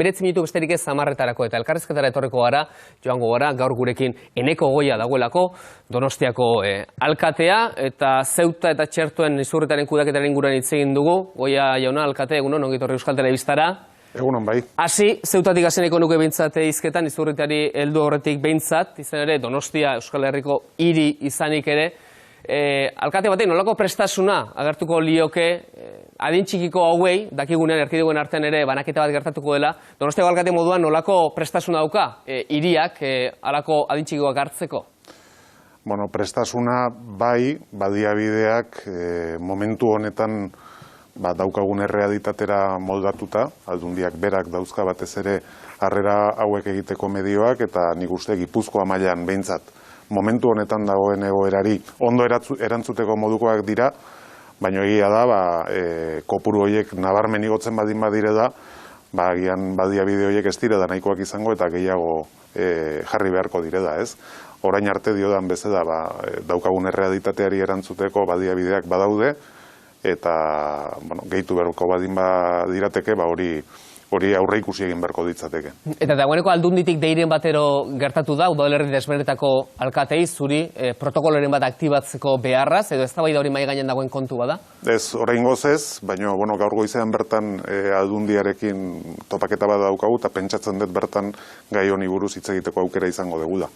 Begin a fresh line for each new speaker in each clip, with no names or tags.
9 minutu besterik ez 10:00 eta elkarrizketara etorriko gara, joango gara, gaur gurekin Eneko Goia dagoelako, Donostiako alkatea, eta Zeuta eta Txertoen izurritaren kudaketaren inguruan hitz egin dugu. Goia jauna, alkate, egunon, ongi etorri Euskal Telebistara.
Egunon bai.
Hasi, Zeutatik haseneko nuke behintzat hizketan, izurritari heldu horretik behintzat, izan ere Donostia Euskal Herriko hiri izanik ere, alkate batek nolako prestasuna agertuko lioke adin txikiko hauei, dakigunean erkidegoen artean ere banaketa bat gertatuko dela, Donostiako alkate moduan nolako prestasuna dauka hiriak halako adin txikikoak hartzeko?
Bueno, prestasuna bai, baliabideak momentu honetan daukagun errealitatera moldatuta, aldundiak berak dauzka batez ere harrera hauek egiteko medioak, eta nik uste Gipuzkoa mailan behintzat momentu honetan dagoen egoerari ondo erantzuteko modukoak dira, baina egia da, kopuru horiek nabarmen igotzen badin badire da, agian baliabide horiek ez dire da nahikoak izango eta gehiago jarri beharko dire da, ez? Orain arte diodan bezala daukagun errealitateari erantzuteko baliabideak badaude, eta gehitu beharko badin badirateke, hori aurre ikusi egin beharko ditzateke.
Eta dagoeneko aldunditik deiren batero gertatu da, udalerri desberdinetako alkatei, zuri protokoloren bat aktibatzeko beharraz, edo eztabaida hori mahai gainean dagoen kontu bada?
Ez, oraingoz ez, baina gaur goizean bertan aldundiarekin topaketa bat daukagu, eta pentsatzen dut bertan gai honi buruz hitz egiteko aukera izango dugula.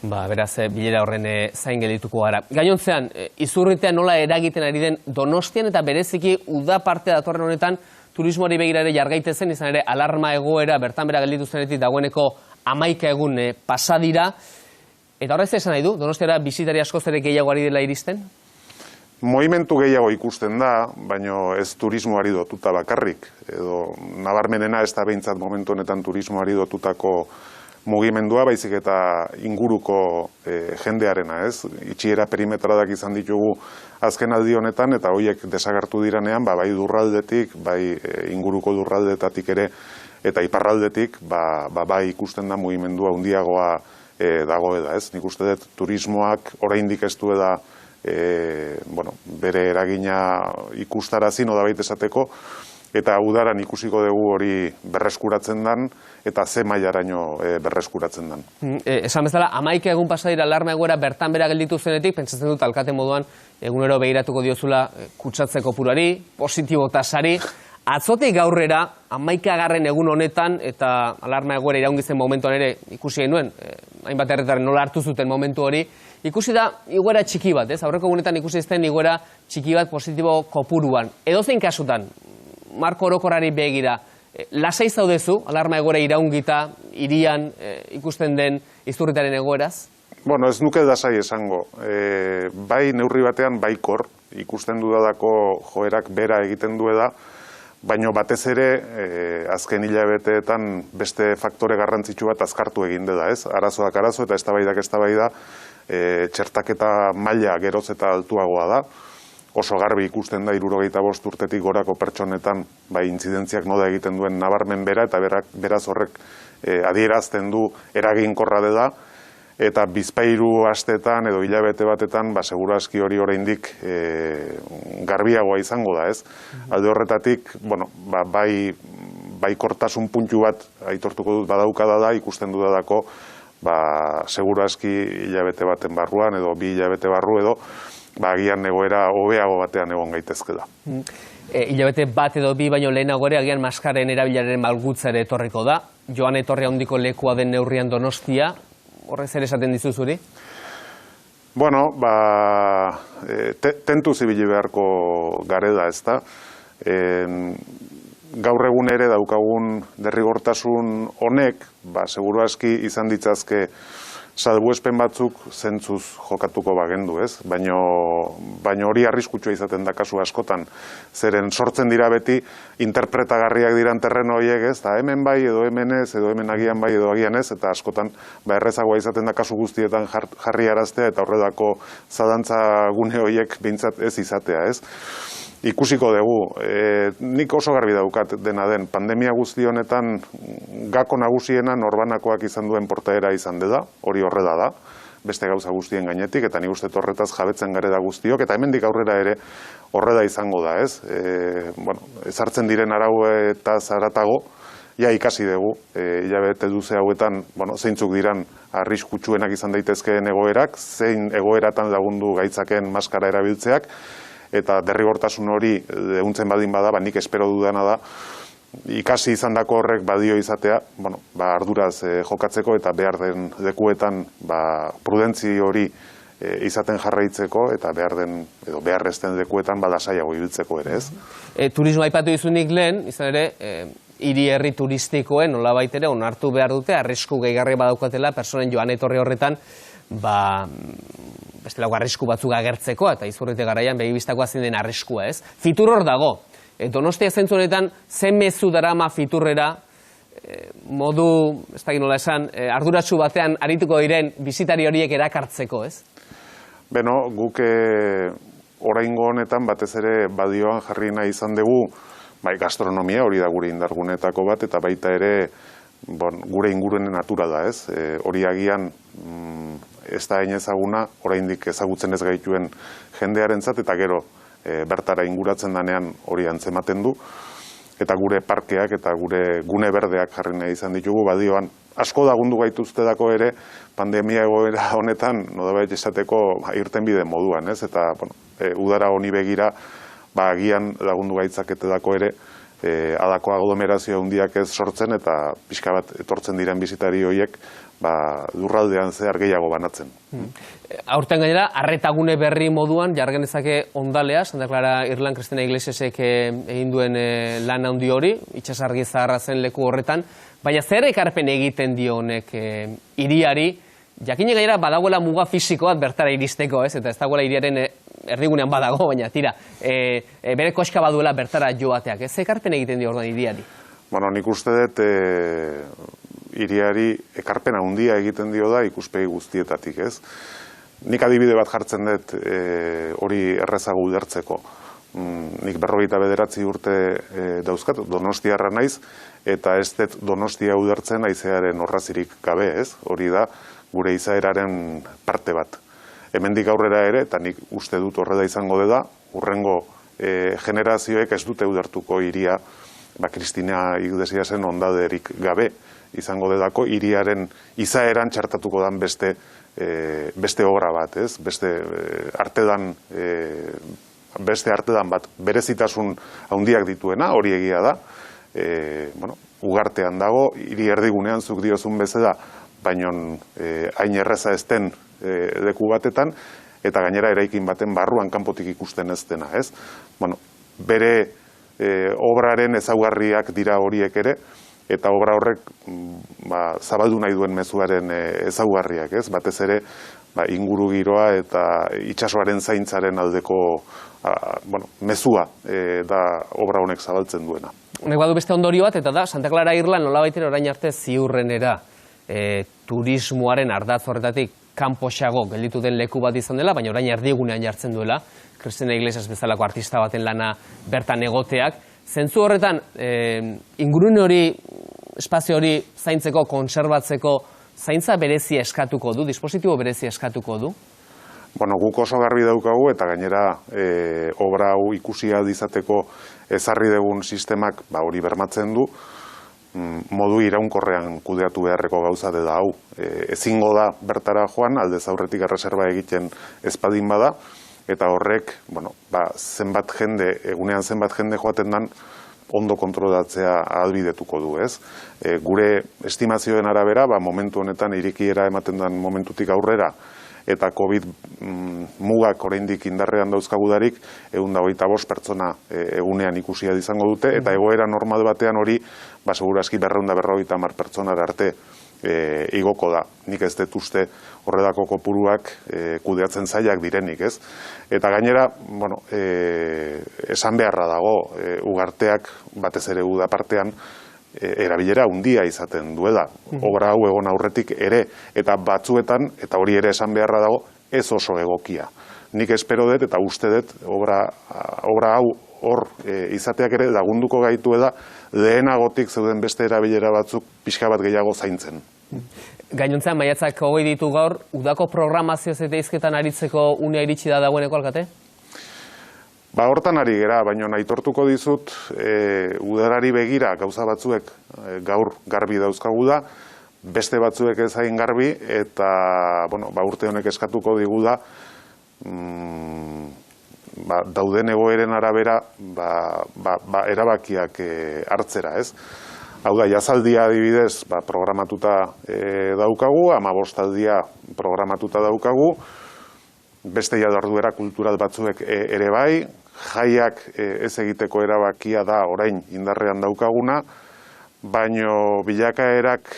Beraz, bilera horren zain geldituko gara. Gainontzean, izurritean nola eragiten ari den Donostian eta bereziki uda parte datorren honetan turismoari begira ere jargaitezen, izan ere alarma egoera bertan bera gelditu zenetik dagoeneko 11 egun pasa dira. Eta horrez esan nahi du, Donostiara bisitari askoz ere gehiago ari dela iristen?
Movimentu gehiago ikusten da, baina ez turismoari dotuta bakarrik. Edo nabarmenena ez da behintzat momentu honetan turismoari dotutako mugimendua, baizik eta inguruko jendearena, ez? Itxiera perimetradak izan ditugu azken aldi honetan, eta horiek desagertu diranean, bai lurraldetik, bai inguruko lurraldetatik ere, eta iparraldetik, bai ikusten da mugimendua handiagoa dagoela, ez? Nik uste dut turismoak oraindik ez duela bere eragina ikustarazi nolabait esateko, eta udaran ikusiko dugu hori berreskuratzen dan, eta ze mailaraino berreskuratzen dan.
Esan bezala, 11 egun pasa dira alarma egoera bertan bera gelditu zenetik, pentsatzen dut alkate moduan egunero begiratuko diozula kutsatze kopurari, positibo tasari. Atzotik gaurrera, 11. egun honetan, eta alarma egoera iraungi zen momentuan ere ikusi genuen, hainbat herritarren nola hartu zuten momentu hori, ikusi da igoera txiki bat, ez? Aurreko egunetan ikusi ezten igoera txiki bat positibo kopuruan. Edozein kasutan, marko orokorrari begira, lasai zaudezu, alarma egoera iraungita, hirian ikusten den izurritaren egoeraz?
Bueno, ez nuke lasai esango. Bai neurri batean baikor, ikusten dudalako joerak bera egiten duela, baina batez ere azken hilabeteetan beste faktore garrantzitsu bat azkartu egin dela, ez? Arazoak arazo eta eztabaidak eztabaida, txertaketa maila geroz eta altuagoa da. Oso garbi ikusten da 75 urtetik gorako pertsonetan intzidentziak nola egiten duen nabarmen bera, eta beraz horrek adierazten du eraginkorra dela, eta bizpahiru astetan edo hilabete batetan segurazki hori oraindik garbiagoa izango da, ez? Alde horretatik, baikortasun puntu bat aitortuko dut badaukada da, ikusten dudalako segurazki hilabete baten barruan edo 2 hilabete barru edo agian egoera hobeago batean egon gaitezkela.
Hilabete bat edo 2 baino lehenago ere agian maskaren erabilaren malgutza ere etorriko da. Joan etorri handiko lekua den neurrian Donostia, horrez ere esaten dizu zuri? Bueno,
tentu zibili beharko garela, ez da. Gaur egun ere daukagun derrigortasun honek, seguru aski izan ditzazke salbuespen batzuk zentzuz jokatuko bagendu, ez? Baina hori arriskutsua izaten da kasu askotan. Zeren sortzen dira beti interpretagarriak diran terreno horiek, ez? Hemen bai edo hemen ez, edo hemen agian bai edo agian ez, eta askotan errezagoa izaten da kasu guztietan jarri araztea eta horrelako zalantza gune horiek behintzat ez izatea, ez? Ikusiko dugu, nik oso garbi daukat dena den, pandemia guzti honetan gako nagusiena norbanakoak izan duen portaera izan dela, hori horrela da, beste gauza guztien gainetik, eta nik uste horretaz jabetzen gare da guztiok, eta hemendik aurrera ere horrela izango da, ez? Ezartzen diren arau eta zaratago, ikasi dugu, hilabete luze hauetan, zeintzuk diran arriskutsuenak izan daitezkeen egoerak, zein egoeratan lagundu gaitzaken maskara erabiltzeak, eta derrigortasun hori ehuntzen baldin bada, nik espero dudana da, ikasi izandako horrek badio izatea, arduraz jokatzeko eta behar den lekuetan prudentzi hori izaten jarraitzeko eta beharrezten lekuetan lasaiago ibiltzeko ere, ez?
Turismo aipatu dizunik lehen, izan ere, hiri herri turistikoen nolabait ere onartu behar dute, arrisku gehigarri badaukatela pertsonen joan etorri horretan, bestelako arrisku batzuk agertzeko, eta izurrite garaian begibistakoa zein den arriskua, ez? Fitur hor dago. Donostia zentzu honetan, zen mezu darama fiturrera, modu, ez da nola esan, arduratsu batean arituko diren bisitari horiek erakartzeko, ez?
Beno, guk oraingo honetan batez ere badioan jarri nahi izan dugu, gastronomia hori da gure indargunetako bat, eta baita ere gure ingurunen natura da, ez? Hori agian ez da hain ezaguna, oraindik ezagutzen ez gaituen jendearentzat, eta gero bertara inguratzen danean hori antzematen du, eta gure parkeak eta gure gune berdeak jarri nahi izan ditugu, badioan asko lagundu gaituztedako ere pandemia egoera honetan, nolabait esateko irtenbide moduan, ez? Eta udara honi begira, agian lagundu gaitzaketedako ere adako aglomerazio handiak ez sortzen eta pixka bat etortzen diren bisitari horiek lurraldean zehar gehiago banatzen.
Aurten gainera, arretagune berri moduan, jargenezake ondalea, Santa Clara Irlan Kristina Iglesiasek egin duen lan handi hori, itsasargi zaharra zen leku horretan, baina zer ekarpen egiten dio honek hiriari, jakine gainera badagoela muga fisiko bat bertara iristeko, ez? Eta ez dagoela hiriaren erdigunean badago, baina tira, bere koska baduela bertara joateak, ez ekarpen egiten dio ordan hiriari?
Nik uste dut hiriari ekarpen handia egiten dio da ikuspegi guztietatik, ez? Nik adibide bat jartzen dut hori errezago ulertzeko. Nik 49 urte dauzkat, Donostiarra naiz, eta ez dut Donostia ulertzen haizearen orrazirik gabe, ez? Hori da gure izaeraren parte bat. Hemendik aurrera ere, eta nik uste dut horrela izango dela, hurrengo generazioek ez dute ulertuko hiria Kristina Iglesiasen ondaderik gabe izango delako, hiriaren izaeran txartatuko dan beste obra bat, ez? Beste artedan bat berezitasun handiak dituena, hori egia da. Ugartean dago, hiri erdigunean zuk diozun bezala, baina hain erreza ez den leku batetan, eta gainera eraikin baten barruan kanpotik ikusten ez dena, ez? Bere obraren ezaugarriak dira horiek ere, eta obra horrek zabaldu nahi duen mezuaren ezaugarriak, ez? Batez ere, inguru giroa eta itsasoaren zaintzaren aldeko mezua da obra honek zabaltzen duena.
Honek badu beste ondorio bat, eta da, Santa Clara Irlan nolabaitera orain arte ziurrenera turismoaren ardatz horretatik kanpoxago gelditu den leku bat izan dela, baina orain erdigunean jartzen duela, Kristina Iglesias bezalako artista baten lana bertan egoteak. Zentzu horretan, ingurune hori, espazio hori zaintzeko, konserbatzeko, zaintza berezia eskatuko du, dispositibo berezia eskatuko du?
Guk oso garbi daukagu, eta gainera obra hau ikusia izateko ezarri dugun sistemak hori bermatzen du, modu iraunkorrean kudeatu beharreko gauza dela hau. Ezingo da bertara joan, aldez aurretik erreserba egiten ezpadin bada, eta horrek, zenbat jende, egunean zenbat jende joaten dan, ondo kontrolatzea ahalbidetuko du, ez? Gure estimazioen arabera, momentu honetan irikiera ematen den momentutik aurrera, eta COVID mugak oraindik indarrean dauzkagudarik, 125 pertsona egunean ikusia izango dute, eta egoera normal batean hori, segurazki 250 pertsonara arte igoko da. Nik ez dut uste horredako kopuruak kudeatzen zailak direnik, ez? Eta gainera, esan beharra dago, ugarteak batez ere udapartean erabilera handia izaten duela. Obra hau egon aurretik ere, eta batzuetan, eta hori ere esan beharra dago, ez oso egokia. Nik espero dut eta uste dut obra hau hor izateak ere lagunduko gaituela lehenagotik zeuden beste erabilera batzuk pixka bat gehiago zaintzen.
Gainontzean, maiatzak 20 ditu gaur, udako programazioz eta izketan aritzeko unea iritsi da dagoeneko, alkate?
Hortan ari gera, baina aitortuko dizut, udarari begira gauza batzuek gaur garbi dauzkagu da, beste batzuek ez hain garbi, eta urte honek eskatuko digu da, dauden egoeren arabera erabakiak hartzera, ez? Hau da, jazaldia adibidez programatuta daukagu, 15 aldia programatuta daukagu, beste jarduera kultural batzuek ere bai, jaiak ez egiteko erabakia da orain indarrean daukaguna, baino bilakaerak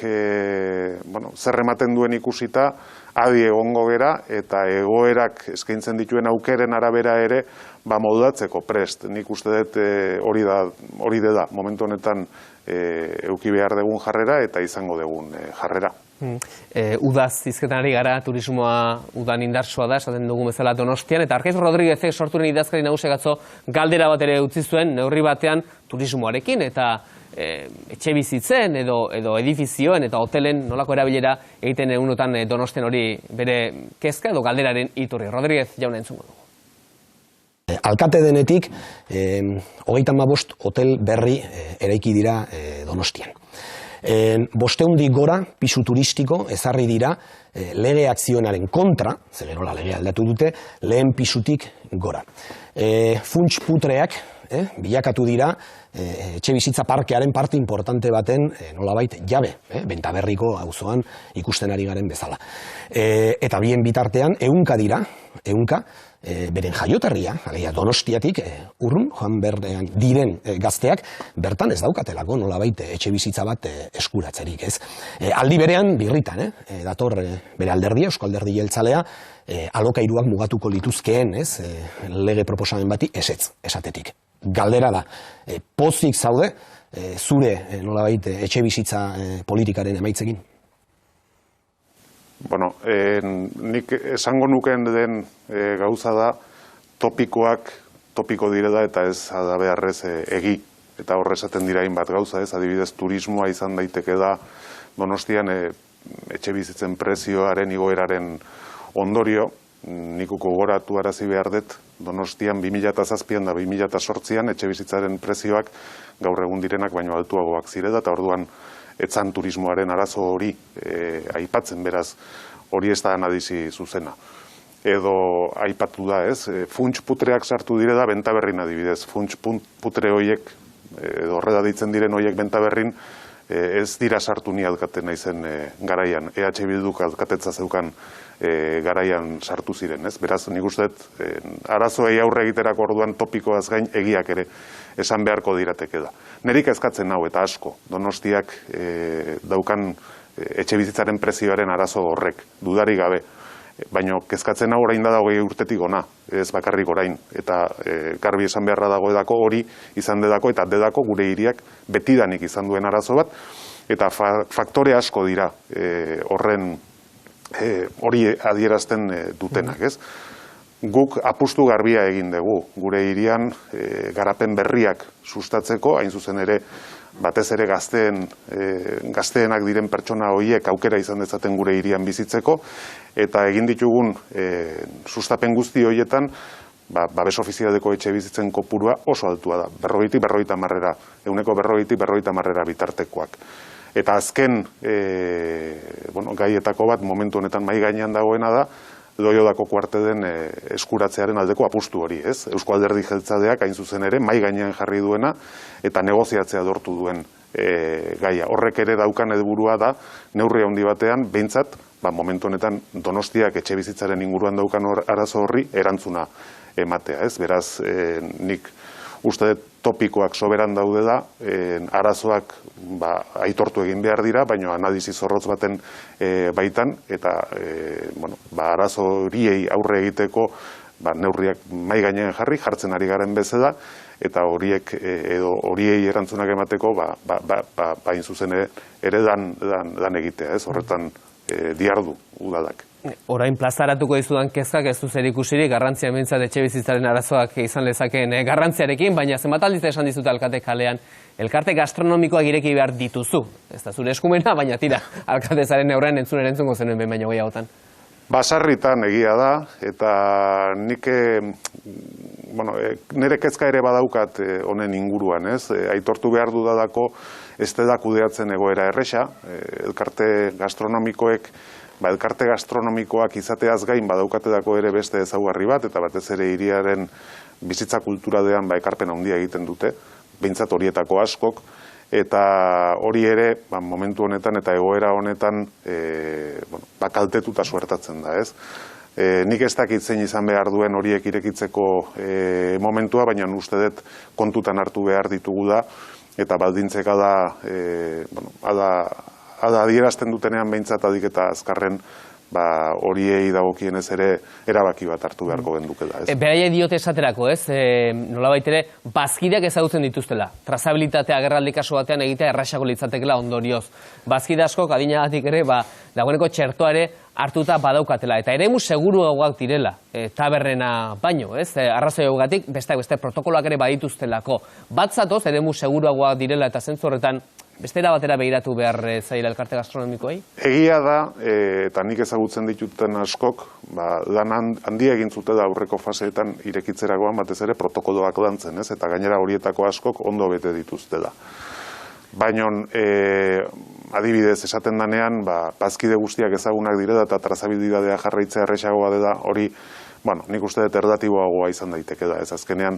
zer ematen duen ikusita, adi egongo gera eta egoerak eskaintzen dituen aukeren arabera ere moldatzeko prest. Nik uste dut hori da momentu honetan eduki behar dugun jarrera eta izango dugun jarrera.
Udaz hizketan ari gara, turismoa udan indartsua da, esaten dugun bezala Donostian, eta Arkaitz Rodriguezek sorturen idazkari nagusiak atzo galdera bat ere utzi zuen, neurri batean turismoarekin, eta etxe bizitzen edo edifizioen eta hotelen nolako erabilera egiten egunotan Donostian hori bere kezka edo galderaren iturri. Rodriguez jauna entzungo dugu.
Alkate denetik, 35 hotel berri eraiki dira Donostian. 500 gora pisu turistiko ezarri dira lege akzionaren kontra, zegerola lege aldatu dute, lehen pisutik gora. Funts putreak bilakatu dira etxe bizitza parkearen parte importante baten nolabait jabe, Bentaberriko auzoan ikusten ari garen bezala. Eta bien bitartean, ehunka dira, beren jaioterria, Donostiatik urrun joan berdean diren gazteak, bertan ez daukatelako nolabait etxe bizitza bat eskuratzerik, ez. Aldi berean, birritan, dator bere alderdia, Eusko Alderdi Jeltzalea, alokairuak mugatuko lituzkeen, ez, lege proposamen bati ezetz, esatetik. Galdera da, pozik zaude, zure nolabait etxe bizitza politikaren emaitzekin?
Nik esango nuken den gauza da topikoak topiko direla eta ez da beharrez egi. Eta horre esaten dira hainbat gauza, ez? Adibidez, turismoa izan daiteke da Donostian etxe bizitzen prezioaren igoeraren ondorio. Nik gogoratu arazi behar dut, Donostian 2007an da 2008an etxe bizitzaren prezioak gaur egun direnak baino altuagoak zirela, eta orduan etzan turismoaren arazo hori aipatzen, beraz hori ez da analizi zuzena. Edo aipatu da, ez, funts putreak sartu dire da Bentaberrin adibidez. Funts putre horiek, edo horrela ditzen diren horiek Bentaberrin, ez dira sartu ni alkaten naizen garaian. EH Bilduk alkatetza zeukan garaian sartu ziren, ez? Beraz, nik uste arazoei aurre egiterako orduan topikoaz gain egiak ere esan beharko dirateke da. Nerik ezkatzen hau eta asko, Donostiak daukan etxe bizitzaren prezioaren arazo horrek, dudari gabe. Baina kezkatzen hau orain da 20 urtetik ona, ez bakarrik orain. Eta garbi esan beharra dagoedako hori izan dedako eta dedako gure hiriak betidanik izan duen arazo bat. Eta faktore asko dira horren hori adierazten dutenak, ez? Guk apustu garbia egin dugu, gure hirian garapen berriak sustatzeko, hain zuzen ere, batez ere gazteenak diren pertsona horiek aukera izan dezaten gure hirian bizitzeko, eta egin ditugun sustapen guzti horietan, babes ofizialeko etxe bizitzen kopurua oso altua da, 40-50, 40-50 bitartekoak. Eta azken gaietako bat momentu honetan mahai gainean dagoena da, Loiodako kuarteden eskuratzearen aldeko apustu hori, ez? Eusko Alderdi Jeltzaleak hain zuzen ere mahai gainean jarri duena eta negoziatzea lortu duen gaia. Horrek ere daukan helburua da neurri handi batean behintzat, momentu honetan Donostiak etxe bizitzaren inguruan daukan arazo horri erantzuna ematea, ez? Beraz, nik uste topikoak soberan daude da, arazoak aitortu egin behar dira, baina analizi zorrotz baten baitan, eta arazo horiei aurre egiteko neurriak mahai gainean jartzen ari garen bezala, eta horiei erantzunak emateko hain zuzen ere dan egitea, ez? Horretan diardu udalak.
Orain plazaratuko dizudan kezkak ez du zer ikusirik, garrantzia hementzat etxe bizitzaren arazoak izan lezakeen garrantziarekin, baina zenbat aldiz esan dizute alkate kalean, elkarte gastronomikoak ireki behar dituzu. Ez da zure eskumena, baina tira, alkatezaren neurren entzungo zenuen behin baino gehiagotan.
Basarritan egia da, eta nik nire kezka ere badaukat honen inguruan, ez? Aitortu behar dudalako ez da kudeatzen egoera erresa, elkarte gastronomikoek, elkarte gastronomikoak izateaz gain badaukatedako ere beste ezaugarri bat, eta batez ere hiriaren bizitza kulturalean ekarpen handia egiten dute, behintzat horietako askok, eta hori ere momentu honetan eta egoera honetan kaltetuta suertatzen da, ez? Nik ez dakit zein izan behar duen horiek irekitzeko momentua, baina uste dut kontutan hartu behar ditugu da, eta baldintzek ada adierazten dutenean behintzat adik eta azkarren horiei dagokienez ere erabaki bat hartu beharko gendukela.
Beraia diote esaterako, ez? Nolabait ere, bazkideak ezagutzen dituztela. Trazabilitatea agerraldi kasu batean egitea erraxako litzatekela ondorioz. Bazkide askok adinagatik ere, dagoeneko txertoa ere hartuta badaukatela. Eta eremu seguruagoak direla, taberrena baino, ez? Arrazoi haugatik, besteak beste protokoloak ere badituztelako. Bat zatoz, eremu seguruagoak direla eta zentzu horretan bestera batera behiratu behar zaila elkarte gastronomikoei?
Egia da, eta nik ezagutzen dituten askok, lan handia egin zutela aurreko faseetan irekitzerakoan batez ere protokoloak lantzen, ez? Eta gainera horietako askok ondo bete dituztela. Baina, adibidez, esaten danean, bazkide guztiak ezagunak direla eta trazabilitatea jarraitzea erresagoa dela, hori, nik uste dut erdatiboagoa izan daiteke da, ez azkenean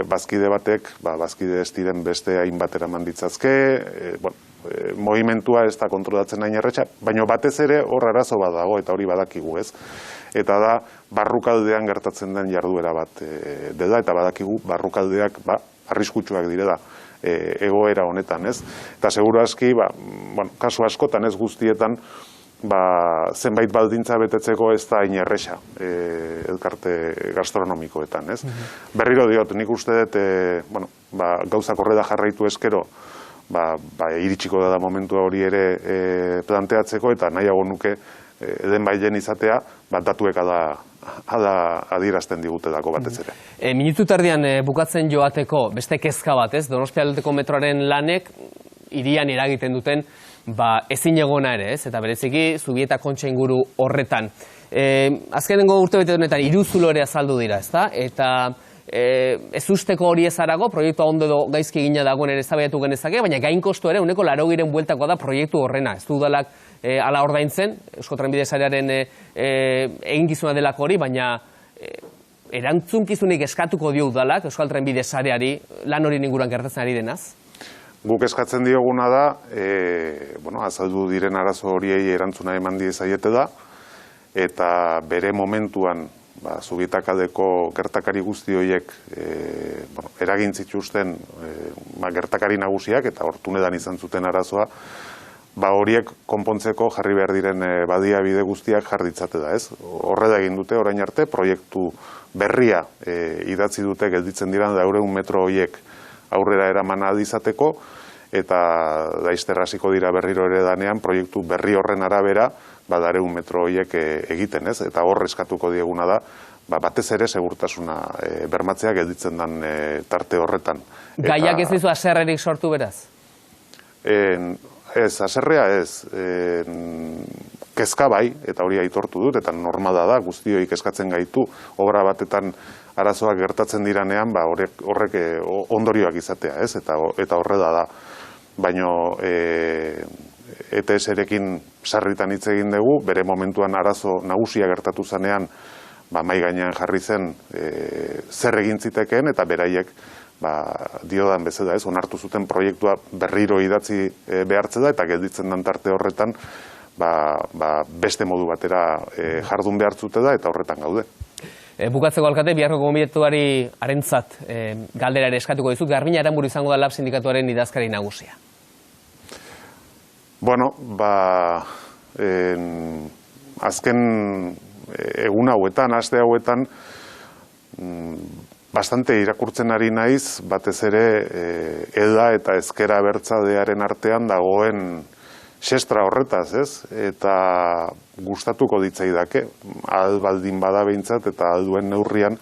bazkide batek, bazkide ez diren beste hainbat eraman ditzazke, movimentua ez da kontrolatzen hain erretxa, baina batez ere hor arazo bat dago eta hori badakigu, ez? Eta da, barrukaldean gertatzen den jarduera bat dela, eta badakigu barrukaldeak arriskutsuak direla egoera honetan, ez? Eta seguru aski, kasu askotan ez guztietan, zenbait baldintza betetzeko ez da hain erresa elkarte gastronomikoetan, ez? Berriro diot, nik uste dut, gauzak horrela jarraitu eskero, iritsiko da momentua hori ere planteatzeko, eta nahiago nuke eden bailen izatea, datuek adierazten digutelako batez ere.
Minutu tardian bukatzen joateko beste kezka bat, ez? Donostialdeko metroaren lanek hirian eragiten duten ezin egona ere, ez? Eta bereziki Zubieta Kontxa inguru horretan. Azkenengo urtebete honetan hiruzulo ere azaldu dira, ezta? Eta ez usteko hori ezarago, proiektua ondo edo gaizki egina dagoen ere eztabaidatu genezake, baina gain kostu ere 80% bueltakoa da proiektu horrena. Ez du udalak hala ordaintzen, Eusko Trenbide Sarearen eginkizuna delako hori, baina erantzunkizunik eskatuko dio udalak Euskal Trenbide Sareari lan hori inguruan gertatzen ari denaz?
Guk eskatzen dioguna da, azaldu diren arazo horiei erantzuna eman diezaiete da, eta bere momentuan Zubietako gertakari guzti horiek eragin zituzten gertakari nagusiak, eta hortunedan izan zuten arazoa, horiek konpontzeko jarri behar diren baliabide guztiak jarditzate da, ez? Horrela egin dute orain arte, proiektu berria idatzi dute gelditzen diran 200 metro horiek aurrera eraman ahal izateko, eta laizter hasiko dira berriro ere danean proiektu berri horren arabera 200 metro horiek egiten, ez? Eta hor eskatuko dieguna da, batez ere segurtasuna bermatzea gelditzen den tarte horretan.
Gaiak ez dizu haserrerik sortu beraz?
Ez, haserrea ez. Kezka bai, eta hori aitortu dut, eta normala da, guztioi kezkatzen gaitu, obra batetan arazoak gertatzen diranean, horrek ondorioak izatea, ez? Eta horrela da. Baina ETS-erekin sarritan hitz egin dugu, bere momentuan arazo nagusia gertatu zanean, mai gainean jarri zen zer egin zitekeen, eta beraiek diodan bezala, ez? Onartu zuten proiektua berriro idatzi behartze da, eta gelditzen den tarte horretan, beste modu batera jardun behartzute da, eta horretan gaude.
Bukatzeko alkate, biharko gonbidatuari harentzat galdera ere eskatuko dizut, Garbina Aranburu izango da LAB sindikatuaren idazkari nagusia.
Bueno, azken egun hauetan, aste hauetan, bastante irakurtzen ari naiz, batez ere ELA eta Ezker Abertzalearen artean dagoen xestra horretaz, ez? Eta gustatuko ditzaidake, ahal baldin bada behintzat, eta ahal duen neurrian,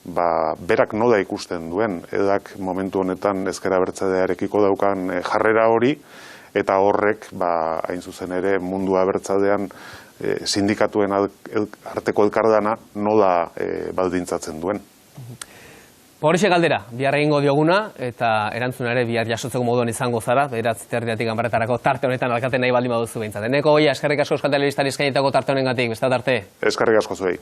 berak nola ikusten duen, edak momentu honetan Ezker Abertzalearekiko daukan jarrera hori, eta horrek, hain zuzen ere, mundu abertzalean sindikatuen arteko elkardana nola baldintzatzen duen.
Horixe galdera, bihar egingo dioguna, eta erantzuna ere bihar jasotzeko moduan izango zara, 9:30 ganbaratarako tarte honetan alkate nahi baldin baduzu behintzat. Eneko Goia, eskerrik asko Euskal Telebistari eskainitako tarte honengatik, beste arte.
Eskerrik asko zuei.